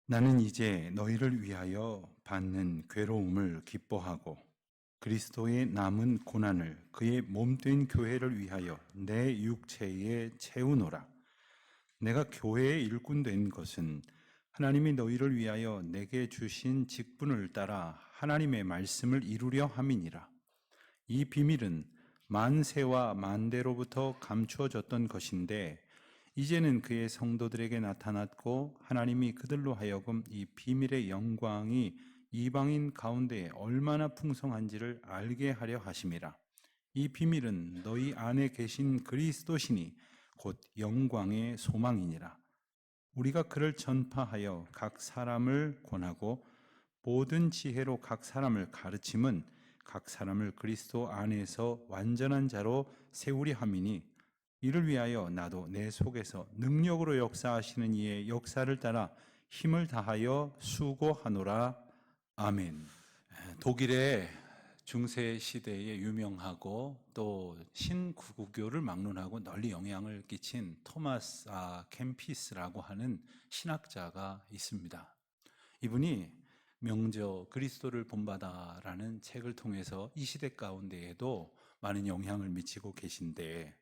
나는 이제 너희를 위하여 받는 괴로움을 기뻐하고 그리스도의 남은 고난을 그의 몸된 교회를 위하여 내 육체에 채우노라. 내가 교회의 일꾼 된 것은 하나님이 너희를 위하여 내게 주신 직분을 따라 하나님의 말씀을 이루려 함이니라. 이 비밀은 만세와 만대로부터 감추어졌던 것인데 이제는 그의 성도들에게 나타났고 하나님이 그들로 하여금 이 비밀의 영광이 이방인 가운데 얼마나 풍성한지를 알게 하려 하심이라. 이 비밀은 너희 안에 계신 그리스도시니 곧 영광의 소망이니라. 우리가 그를 전파하여 각 사람을 권하고 모든 지혜로 각 사람을 가르침은 각 사람을 그리스도 안에서 완전한 자로 세우려 함이니 이를 위하여 나도 내 속에서 능력으로 역사하시는 이의 역사를 따라 힘을 다하여 수고하노라. 아멘. 독일의 중세 시대에 유명하고 또 신구교를 막론하고 널리 영향을 끼친 토마스 캠피스라고 하는 신학자가 있습니다. 이분이 명저 그리스도를 본받아라는 책을 통해서 이 시대 가운데에도 많은 영향을 미치고 계신데,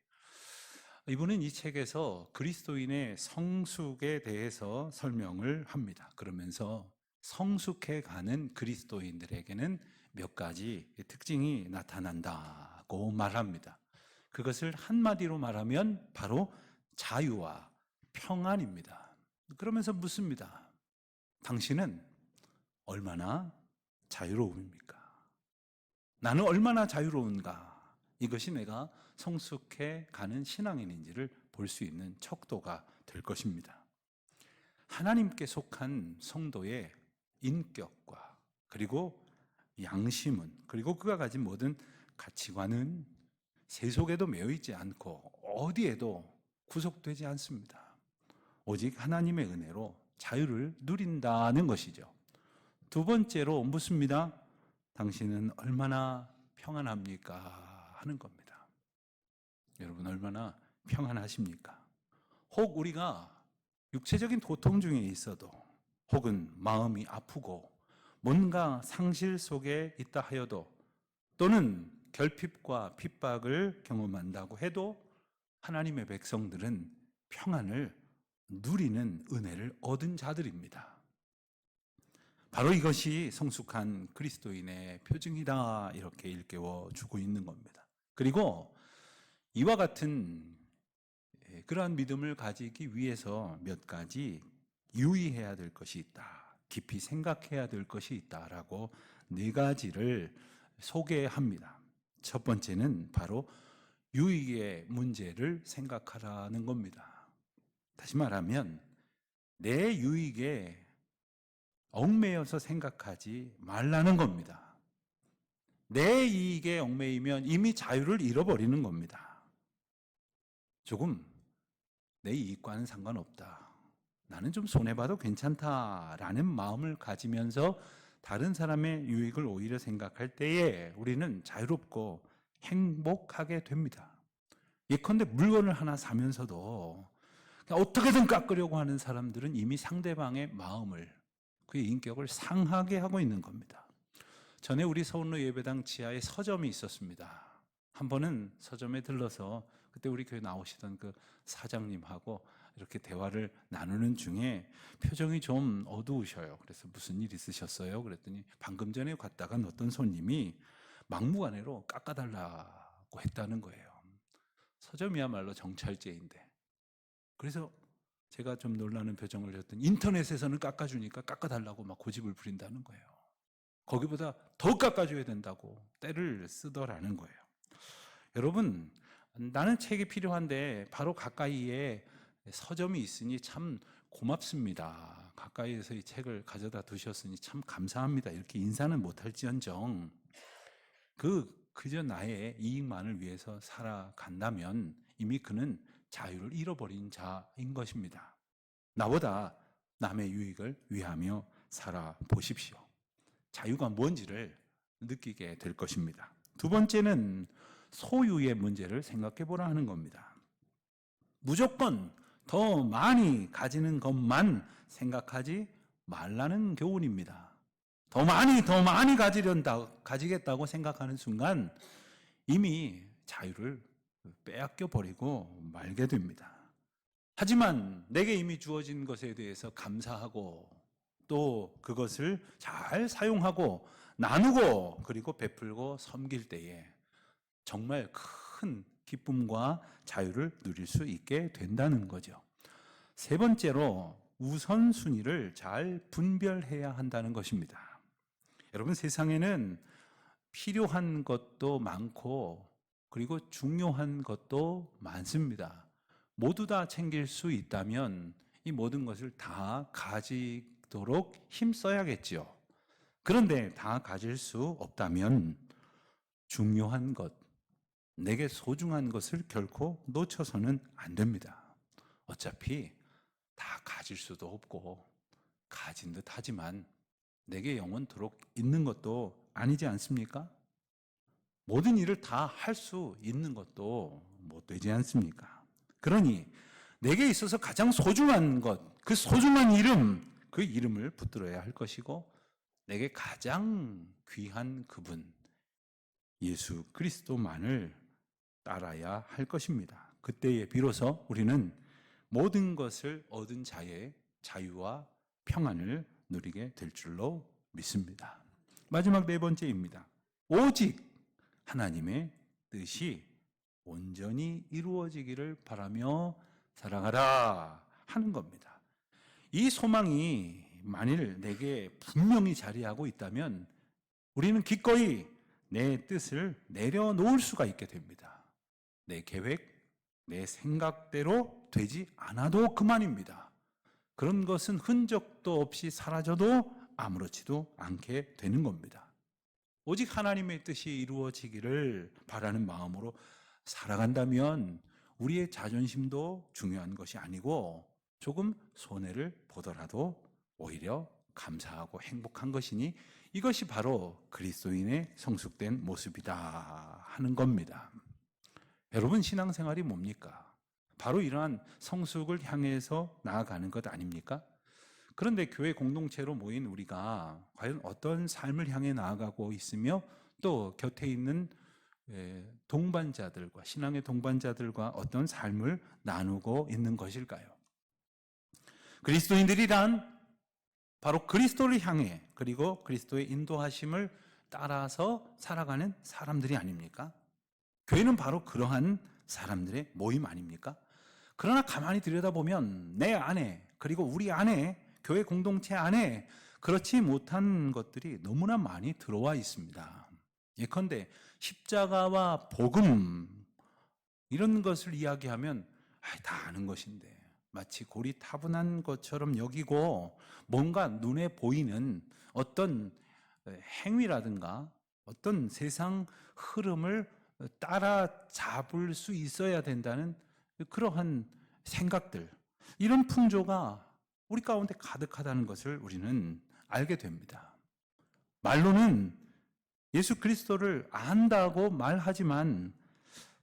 이분은 이 책에서 그리스도인의 성숙에 대해서 설명을 합니다. 그러면서 성숙해 가는 그리스도인들에게는 몇 가지 특징이 나타난다고 말합니다. 그것을 한마디로 말하면 바로 자유와 평안입니다. 그러면서 묻습니다. 당신은 얼마나 자유로움입니까? 나는 얼마나 자유로운가? 이것이 내가 성숙해 가는 신앙인인지를 볼 수 있는 척도가 될 것입니다. 하나님께 속한 성도의 인격과 그리고 양심은, 그리고 그가 가진 모든 가치관은 세속에도 매여 있지 않고 어디에도 구속되지 않습니다. 오직 하나님의 은혜로 자유를 누린다는 것이죠. 두 번째로 묻습니다. 당신은 얼마나 평안합니까? 하는 겁니다. 여러분, 얼마나 평안하십니까? 혹 우리가 육체적인 고통 중에 있어도, 혹은 마음이 아프고 뭔가 상실 속에 있다 하여도, 또는 결핍과 핍박을 경험한다고 해도 하나님의 백성들은 평안을 누리는 은혜를 얻은 자들입니다. 바로 이것이 성숙한 그리스도인의 표징이다, 이렇게 일깨워 주고 있는 겁니다. 그리고 이와 같은 그러한 믿음을 가지기 위해서 몇 가지 유의해야 될 것이 있다, 깊이 생각해야 될 것이 있다라고 네 가지를 소개합니다. 첫 번째는 바로 유익의 문제를 생각하라는 겁니다. 다시 말하면 내 유익에 얽매여서 생각하지 말라는 겁니다. 내 이익에 얽매이면 이미 자유를 잃어버리는 겁니다. 조금 내 이익과는 상관없다, 나는 좀 손해봐도 괜찮다라는 마음을 가지면서 다른 사람의 유익을 오히려 생각할 때에 우리는 자유롭고 행복하게 됩니다. 예컨대 물건을 하나 사면서도 어떻게든 깎으려고 하는 사람들은 이미 상대방의 마음을, 그의 인격을 상하게 하고 있는 겁니다. 전에 우리 서울로 예배당 지하에 서점이 있었습니다. 한 번은 서점에 들러서 그때 우리 교회 나오시던 그 사장님하고 이렇게 대화를 나누는 중에 표정이 좀 어두우셔요. 그래서 무슨 일 있으셨어요? 그랬더니 방금 전에 갔다간 어떤 손님이 막무가내로 깎아달라고 했다는 거예요. 서점이야말로 정찰제인데. 그래서 제가 좀 놀라는 표정을 줬더니 인터넷에서는 깎아주니까 깎아달라고 막 고집을 부린다는 거예요. 거기보다 더 깎아줘야 된다고 떼를 쓰더라는 거예요. 여러분, 나는 책이 필요한데 바로 가까이에 서점이 있으니 참 고맙습니다, 가까이에서 이 책을 가져다 두셨으니 참 감사합니다, 이렇게 인사는 못할지언정 그저 나의 이익만을 위해서 살아간다면 이미 그는 자유를 잃어버린 자인 것입니다. 나보다 남의 유익을 위하며 살아보십시오. 자유가 뭔지를 느끼게 될 것입니다. 두 번째는 소유의 문제를 생각해 보라 하는 겁니다. 무조건 더 많이 가지는 것만 생각하지 말라는 교훈입니다. 더 많이 가지겠다고 생각하는 순간 이미 자유를 빼앗겨 버리고 말게 됩니다. 하지만 내게 이미 주어진 것에 대해서 감사하고 또 그것을 잘 사용하고 나누고 그리고 베풀고 섬길 때에 정말 큰 기쁨과 자유를 누릴 수 있게 된다는 거죠. 세 번째로 우선순위를 잘 분별해야 한다는 것입니다. 여러분, 세상에는 필요한 것도 많고 그리고 중요한 것도 많습니다. 모두 다 챙길 수 있다면 이 모든 것을 다 가지도록 힘써야겠죠. 그런데 다 가질 수 없다면 중요한 것, 내게 소중한 것을 결코 놓쳐서는 안 됩니다. 어차피 다 가질 수도 없고 가진 듯 하지만 내게 영원토록 있는 것도 아니지 않습니까? 모든 일을 다 할 수 있는 것도 못 되지 않습니까? 그러니 내게 있어서 가장 소중한 것, 그 소중한 이름, 그 이름을 붙들어야 할 것이고 내게 가장 귀한 그분, 예수 그리스도만을 따라야 할 것입니다. 그때에 비로소 우리는 모든 것을 얻은 자의 자유와 평안을 누리게 될 줄로 믿습니다. 마지막 네 번째입니다. 오직 하나님의 뜻이 온전히 이루어지기를 바라며 사랑하라 하는 겁니다. 이 소망이 만일 내게 분명히 자리하고 있다면 우리는 기꺼이 내 뜻을 내려놓을 수가 있게 됩니다. 내 계획, 내 생각대로 되지 않아도 그만입니다. 그런 것은 흔적도 없이 사라져도 아무렇지도 않게 되는 겁니다. 오직 하나님의 뜻이 이루어지기를 바라는 마음으로 살아간다면 우리의 자존심도 중요한 것이 아니고 조금 손해를 보더라도 오히려 감사하고 행복한 것이니 이것이 바로 그리스도인의 성숙된 모습이다 하는 겁니다. 여러분, 신앙생활이 뭡니까? 바로 이러한 성숙을 향해서 나아가는 것 아닙니까? 그런데 교회 공동체로 모인 우리가 과연 어떤 삶을 향해 나아가고 있으며 또 곁에 있는 동반자들과 신앙의 동반자들과 어떤 삶을 나누고 있는 것일까요? 그리스도인들이란 바로 그리스도를 향해 그리고 그리스도의 인도하심을 따라서 살아가는 사람들이 아닙니까? 교회는 바로 그러한 사람들의 모임 아닙니까? 그러나 가만히 들여다보면 내 안에 그리고 우리 안에 교회 공동체 안에 그렇지 못한 것들이 너무나 많이 들어와 있습니다. 예컨대 십자가와 복음 이런 것을 이야기하면 다 아는 것인데 마치 고리타분한 것처럼 여기고 뭔가 눈에 보이는 어떤 행위라든가 어떤 세상 흐름을 따라잡을 수 있어야 된다는 그러한 생각들, 이런 풍조가 우리 가운데 가득하다는 것을 우리는 알게 됩니다. 말로는 예수 그리스도를 안다고 말하지만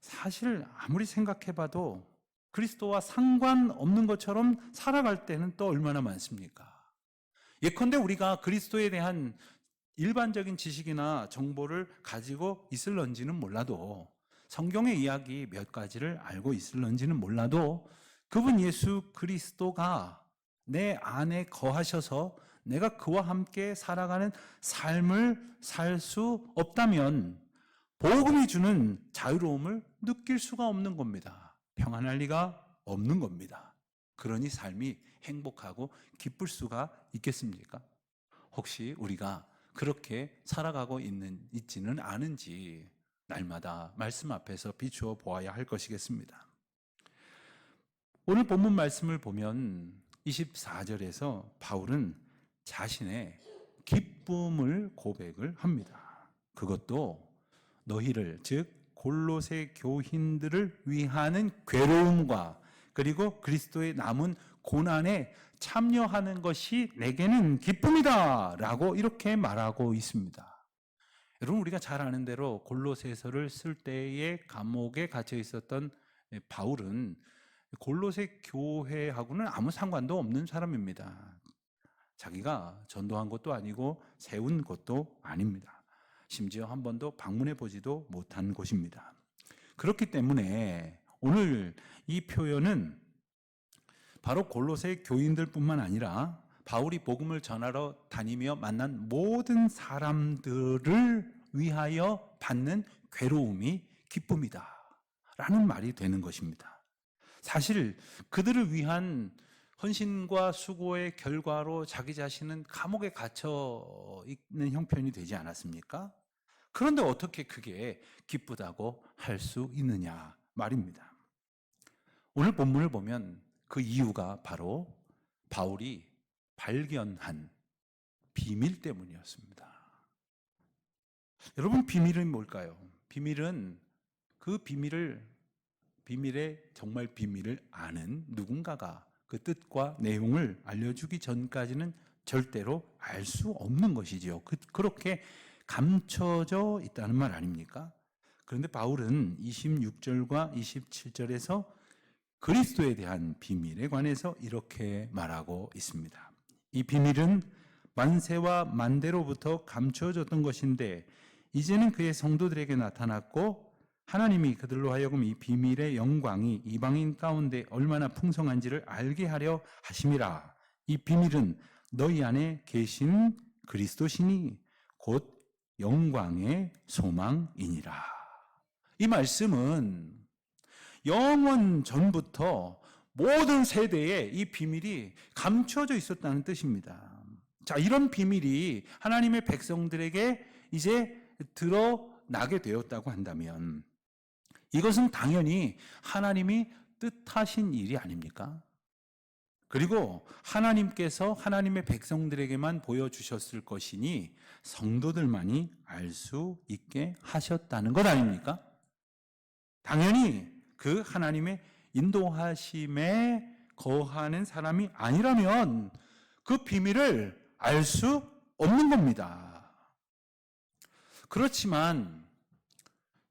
사실 아무리 생각해봐도 그리스도와 상관없는 것처럼 살아갈 때는 또 얼마나 많습니까? 예컨대 우리가 그리스도에 대한 일반적인 지식이나 정보를 가지고 있을런지는 몰라도 성경의 이야기 몇 가지를 알고 있을런지는 몰라도 그분 예수 그리스도가 내 안에 거하셔서 내가 그와 함께 살아가는 삶을 살 수 없다면 복음이 주는 자유로움을 느낄 수가 없는 겁니다. 평안할 리가 없는 겁니다. 그러니 삶이 행복하고 기쁠 수가 있겠습니까? 혹시 우리가 그렇게 살아가고 있지는 않은지 날마다 말씀 앞에서 비추어 보아야 할 것이겠습니다. 오늘 본문 말씀을 보면 24절에서 바울은 자신의 기쁨을 고백을 합니다. 그것도 너희를 즉 골로새 교인들을 위하는 괴로움과 그리고 그리스도의 남은 고난에 참여하는 것이 내게는 기쁨이다 라고 이렇게 말하고 있습니다. 여러분, 우리가 잘 아는 대로 골로새서를 쓸 때에 감옥에 갇혀 있었던 바울은 골로새 교회하고는 아무 상관도 없는 사람입니다. 자기가 전도한 것도 아니고 세운 것도 아닙니다. 심지어 한 번도 방문해 보지도 못한 곳입니다. 그렇기 때문에 오늘 이 표현은 바로 골로새 교인들뿐만 아니라 바울이 복음을 전하러 다니며 만난 모든 사람들을 위하여 받는 괴로움이 기쁨이다 라는 말이 되는 것입니다. 사실 그들을 위한 헌신과 수고의 결과로 자기 자신은 감옥에 갇혀 있는 형편이 되지 않았습니까? 그런데 어떻게 그게 기쁘다고 할 수 있느냐 말입니다. 오늘 본문을 보면 그 이유가 바로 바울이 발견한 비밀 때문이었습니다. 여러분, 비밀은 뭘까요? 비밀은 그 비밀의 정말 비밀을 아는 누군가가 그 뜻과 내용을 알려주기 전까지는 절대로 알 수 없는 것이지요. 그렇게 감춰져 있다는 말 아닙니까? 그런데 바울은 26절과 27절에서 그리스도에 대한 비밀에 관해서 이렇게 말하고 있습니다. 이 비밀은 만세와 만대로부터 감춰졌던 것인데 이제는 그의 성도들에게 나타났고 하나님이 그들로 하여금 이 비밀의 영광이 이방인 가운데 얼마나 풍성한지를 알게 하려 하심이라. 이 비밀은 너희 안에 계신 그리스도시니 곧 영광의 소망이니라. 이 말씀은 영원 전부터 모든 세대에 이 비밀이 감춰져 있었다는 뜻입니다. 자, 이런 비밀이 하나님의 백성들에게 이제 드러나게 되었다고 한다면 이것은 당연히 하나님이 뜻하신 일이 아닙니까? 그리고 하나님께서 하나님의 백성들에게만 보여주셨을 것이니 성도들만이 알 수 있게 하셨다는 것 아닙니까? 당연히 그 하나님의 인도하심에 거하는 사람이 아니라면 그 비밀을 알 수 없는 겁니다. 그렇지만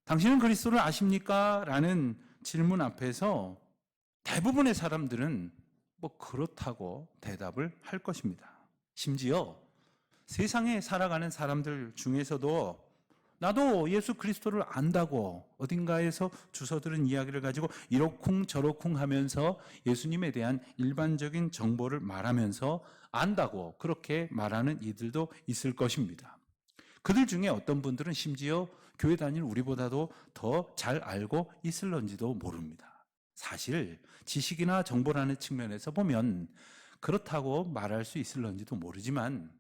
당신은 그리스도를 아십니까? 라는 질문 앞에서 대부분의 사람들은 뭐 그렇다고 대답을 할 것입니다. 심지어 세상에 살아가는 사람들 중에서도 나도 예수 그리스도를 안다고 어딘가에서 주워 들은 이야기를 가지고 이러쿵 저러쿵 하면서 예수님에 대한 일반적인 정보를 말하면서 안다고 그렇게 말하는 이들도 있을 것입니다. 그들 중에 어떤 분들은 심지어 교회 다니는 우리보다도 더 잘 알고 있을런지도 모릅니다. 사실 지식이나 정보라는 측면에서 보면 그렇다고 말할 수 있을런지도 모르지만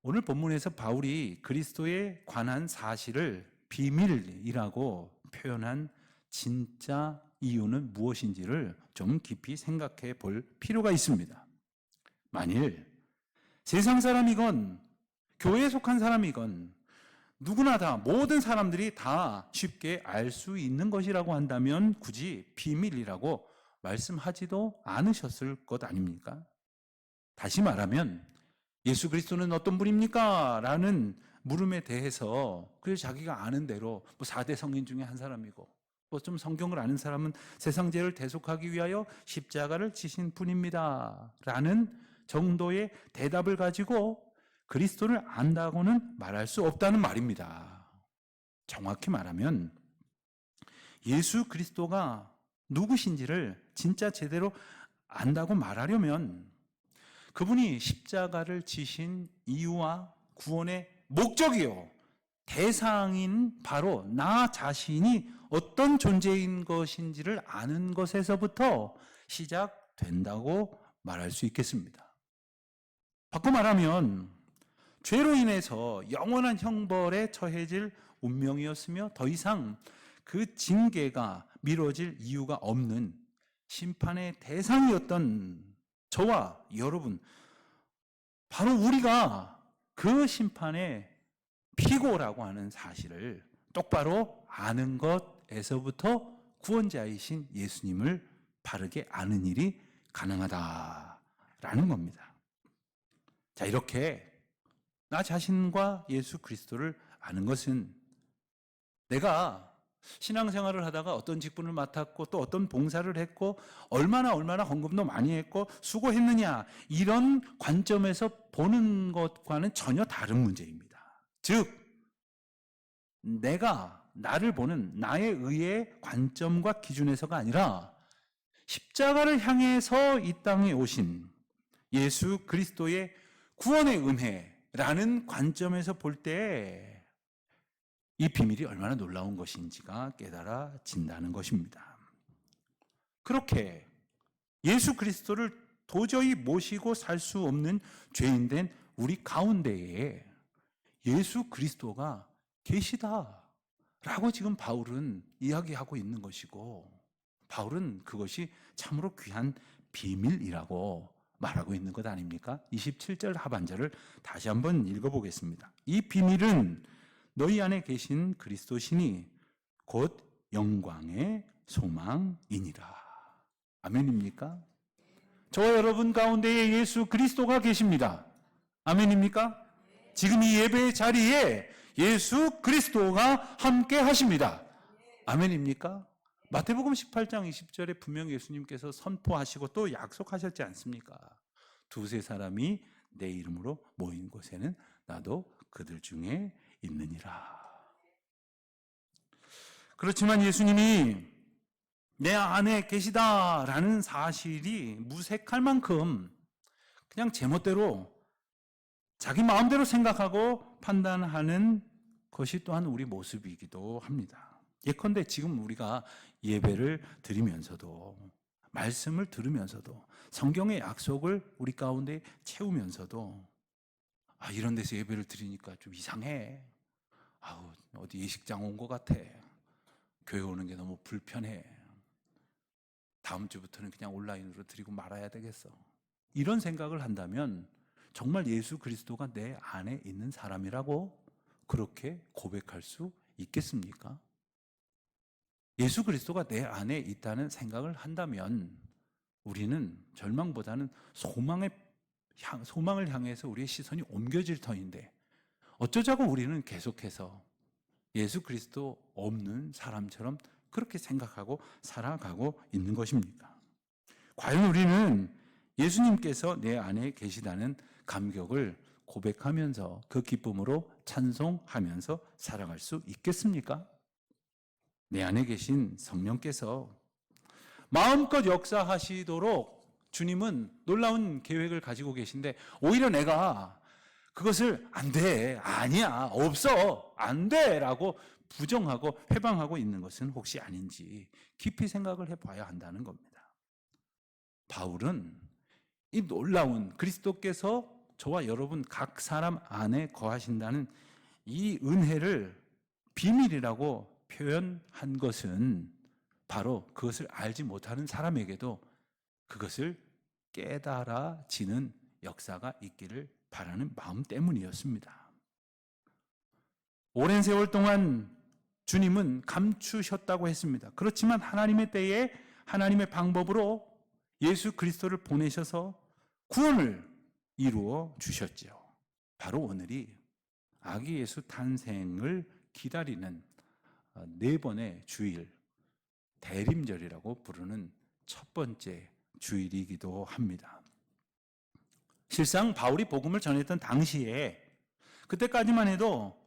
오늘 본문에서 바울이 그리스도에 관한 사실을 비밀이라고 표현한 진짜 이유는 무엇인지를 좀 깊이 생각해 볼 필요가 있습니다. 만일 세상 사람이건 교회에 속한 사람이건 누구나 다 모든 사람들이 다 쉽게 알 수 있는 것이라고 한다면 굳이 비밀이라고 말씀하지도 않으셨을 것 아닙니까? 다시 말하면 예수 그리스도는 어떤 분입니까? 라는 물음에 대해서 그래서 자기가 아는 대로 뭐 4대 성인 중에 한 사람이고 뭐 좀 성경을 아는 사람은 세상 죄를 대속하기 위하여 십자가를 지신 분입니다 라는 정도의 대답을 가지고 그리스도를 안다고는 말할 수 없다는 말입니다. 정확히 말하면 예수 그리스도가 누구신지를 진짜 제대로 안다고 말하려면 그분이 십자가를 지신 이유와 구원의 목적이요 대상인 바로 나 자신이 어떤 존재인 것인지를 아는 것에서부터 시작된다고 말할 수 있겠습니다. 바꿔 말하면 죄로 인해서 영원한 형벌에 처해질 운명이었으며 더 이상 그 징계가 미뤄질 이유가 없는 심판의 대상이었던 저와 여러분, 바로 우리가 그 심판의 피고라고 하는 사실을 똑바로 아는 것에서부터 구원자이신 예수님을 바르게 아는 일이 가능하다라는 겁니다. 자, 이렇게 나 자신과 예수 그리스도를 아는 것은 내가 신앙생활을 하다가 어떤 직분을 맡았고 또 어떤 봉사를 했고 얼마나 헌금도 많이 했고 수고했느냐, 이런 관점에서 보는 것과는 전혀 다른 문제입니다. 즉 내가 나를 보는 나의 의의 관점과 기준에서가 아니라 십자가를 향해서 이 땅에 오신 예수 그리스도의 구원의 은혜라는 관점에서 볼 때 이 비밀이 얼마나 놀라운 것인지가 깨달아진다는 것입니다. 그렇게 예수 그리스도를 도저히 모시고 살 수 없는 죄인된 우리 가운데에 예수 그리스도가 계시다라고 지금 바울은 이야기하고 있는 것이고, 바울은 그것이 참으로 귀한 비밀이라고 말하고 있는 것 아닙니까? 27절 하반절을 다시 한번 읽어보겠습니다. 이 비밀은 너희 안에 계신 그리스도시니 곧 영광의 소망이니라. 아멘입니까? 저와 여러분 가운데에 예수 그리스도가 계십니다. 아멘입니까? 지금 이 예배의 자리에 예수 그리스도가 함께 하십니다. 아멘입니까? 마태복음 18장 20절에 분명히 예수님께서 선포하시고 또 약속하셨지 않습니까? 두세 사람이 내 이름으로 모인 곳에는 나도 그들 중에 있느니라. 그렇지만 예수님이 내 안에 계시다라는 사실이 무색할 만큼 그냥 제멋대로 자기 마음대로 생각하고 판단하는 것이 또한 우리 모습이기도 합니다. 예컨대 지금 우리가 예배를 드리면서도, 말씀을 들으면서도, 성경의 약속을 우리 가운데 채우면서도 이런 데서 예배를 드리니까 좀 이상해. 어디 예식장 온 것 같아. 교회 오는 게 너무 불편해. 다음 주부터는 그냥 온라인으로 드리고 말아야 되겠어. 이런 생각을 한다면 정말 예수 그리스도가 내 안에 있는 사람이라고 그렇게 고백할 수 있겠습니까? 예수 그리스도가 내 안에 있다는 생각을 한다면 우리는 절망보다는 소망을 향해서 우리의 시선이 옮겨질 터인데, 어쩌자고 우리는 계속해서 예수 그리스도 없는 사람처럼 그렇게 생각하고 살아가고 있는 것입니까? 과연 우리는 예수님께서 내 안에 계시다는 감격을 고백하면서 그 기쁨으로 찬송하면서 살아갈 수 있겠습니까? 내 안에 계신 성령께서 마음껏 역사하시도록 주님은 놀라운 계획을 가지고 계신데, 오히려 내가 그것을 안 돼, 아니야, 없어, 안 돼 라고 부정하고 회방하고 있는 것은 혹시 아닌지 깊이 생각을 해봐야 한다는 겁니다. 바울은 이 놀라운 그리스도께서 저와 여러분 각 사람 안에 거하신다는 이 은혜를 비밀이라고 표현한 것은 바로 그것을 알지 못하는 사람에게도 그것을 깨달아지는 역사가 있기를 바라는 마음 때문이었습니다. 오랜 세월 동안 주님은 감추셨다고 했습니다. 그렇지만 하나님의 때에 하나님의 방법으로 예수 그리스도를 보내셔서 구원을 이루어 주셨죠. 바로 오늘이 아기 예수 탄생을 기다리는 4번의 주일, 대림절이라고 부르는 첫 번째 주일이기도 합니다. 실상 바울이 복음을 전했던 당시에, 그때까지만 해도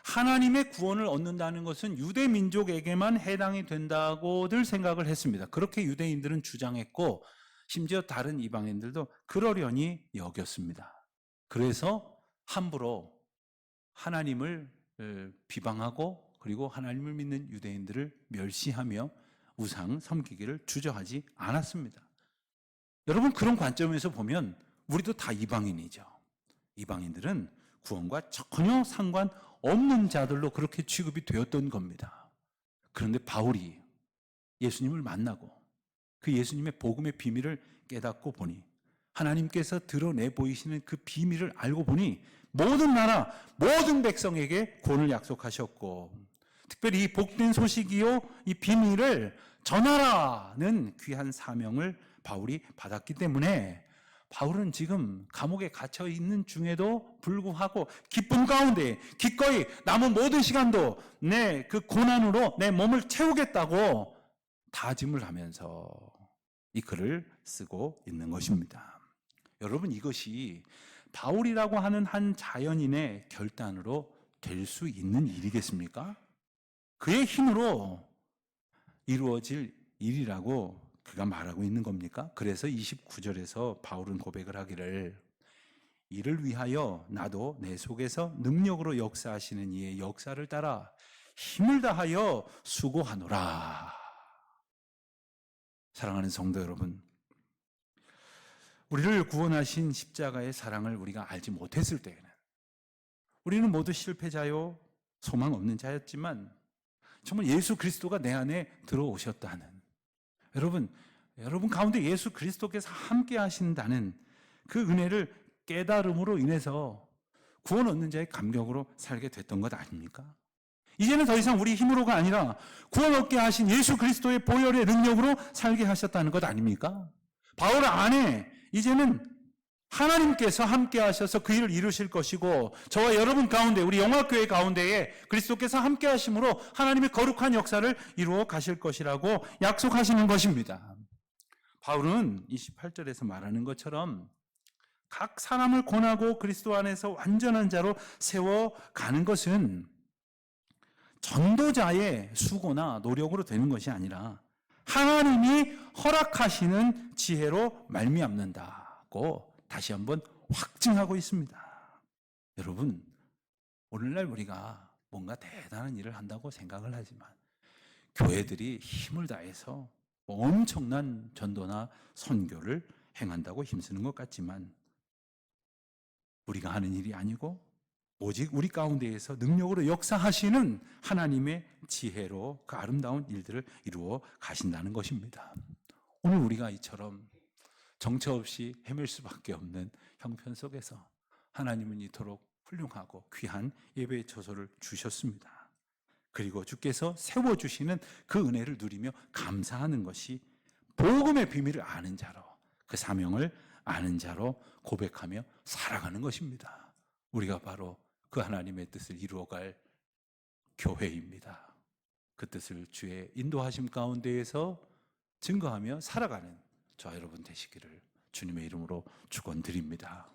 하나님의 구원을 얻는다는 것은 유대 민족에게만 해당이 된다고들 생각을 했습니다. 그렇게 유대인들은 주장했고 심지어 다른 이방인들도 그러려니 여겼습니다. 그래서 함부로 하나님을 비방하고 그리고 하나님을 믿는 유대인들을 멸시하며 우상 섬기기를 주저하지 않았습니다. 여러분, 그런 관점에서 보면 우리도 다 이방인이죠. 이방인들은 구원과 전혀 상관없는 자들로 그렇게 취급이 되었던 겁니다. 그런데 바울이 예수님을 만나고 그 예수님의 복음의 비밀을 깨닫고 보니, 하나님께서 드러내 보이시는 그 비밀을 알고 보니 모든 나라, 모든 백성에게 구원을 약속하셨고, 특별히 이 복된 소식이요 이 비밀을 전하라는 귀한 사명을 바울이 받았기 때문에 바울은 지금 감옥에 갇혀 있는 중에도 불구하고 기쁨 가운데 기꺼이 남은 모든 시간도 내 그 고난으로 내 몸을 채우겠다고 다짐을 하면서 이 글을 쓰고 있는 것입니다. 여러분, 이것이 바울이라고 하는 한 자연인의 결단으로 될 수 있는 일이겠습니까? 그의 힘으로 이루어질 일이라고 그가 말하고 있는 겁니까? 그래서 29절에서 바울은 고백을 하기를, 이를 위하여 나도 내 속에서 능력으로 역사하시는 이의 역사를 따라 힘을 다하여 수고하노라. 사랑하는 성도 여러분, 우리를 구원하신 십자가의 사랑을 우리가 알지 못했을 때에는 우리는 모두 실패자요 소망 없는 자였지만 정말 예수 그리스도가 내 안에 들어오셨다는, 여러분 가운데 예수 그리스도께서 함께 하신다는 그 은혜를 깨달음으로 인해서 구원 얻는 자의 감격으로 살게 됐던 것 아닙니까? 이제는 더 이상 우리 힘으로가 아니라 구원 얻게 하신 예수 그리스도의 보혈의 능력으로 살게 하셨다는 것 아닙니까? 바울 안에 이제는 하나님께서 함께 하셔서 그 일을 이루실 것이고, 저와 여러분 가운데, 우리 영화교회 가운데에 그리스도께서 함께 하심으로 하나님의 거룩한 역사를 이루어 가실 것이라고 약속하시는 것입니다. 바울은 28절에서 말하는 것처럼 각 사람을 권하고 그리스도 안에서 완전한 자로 세워가는 것은 전도자의 수고나 노력으로 되는 것이 아니라 하나님이 허락하시는 지혜로 말미암는다고 다시 한번 확증하고 있습니다. 여러분, 오늘날 우리가 뭔가 대단한 일을 한다고 생각을 하지만 교회들이 힘을 다해서 엄청난 전도나 선교를 행한다고 힘쓰는 것 같지만 우리가 하는 일이 아니고 오직 우리 가운데에서 능력으로 역사하시는 하나님의 지혜로 그 아름다운 일들을 이루어 가신다는 것입니다. 오늘 우리가 이처럼 정처 없이 헤맬 수밖에 없는 형편 속에서 하나님은 이토록 훌륭하고 귀한 예배의 처소를 주셨습니다. 그리고 주께서 세워주시는 그 은혜를 누리며 감사하는 것이 복음의 비밀을 아는 자로, 그 사명을 아는 자로 고백하며 살아가는 것입니다. 우리가 바로 그 하나님의 뜻을 이루어갈 교회입니다. 그 뜻을 주의 인도하심 가운데에서 증거하며 살아가는 저와 여러분 되시기를 주님의 이름으로 축원드립니다.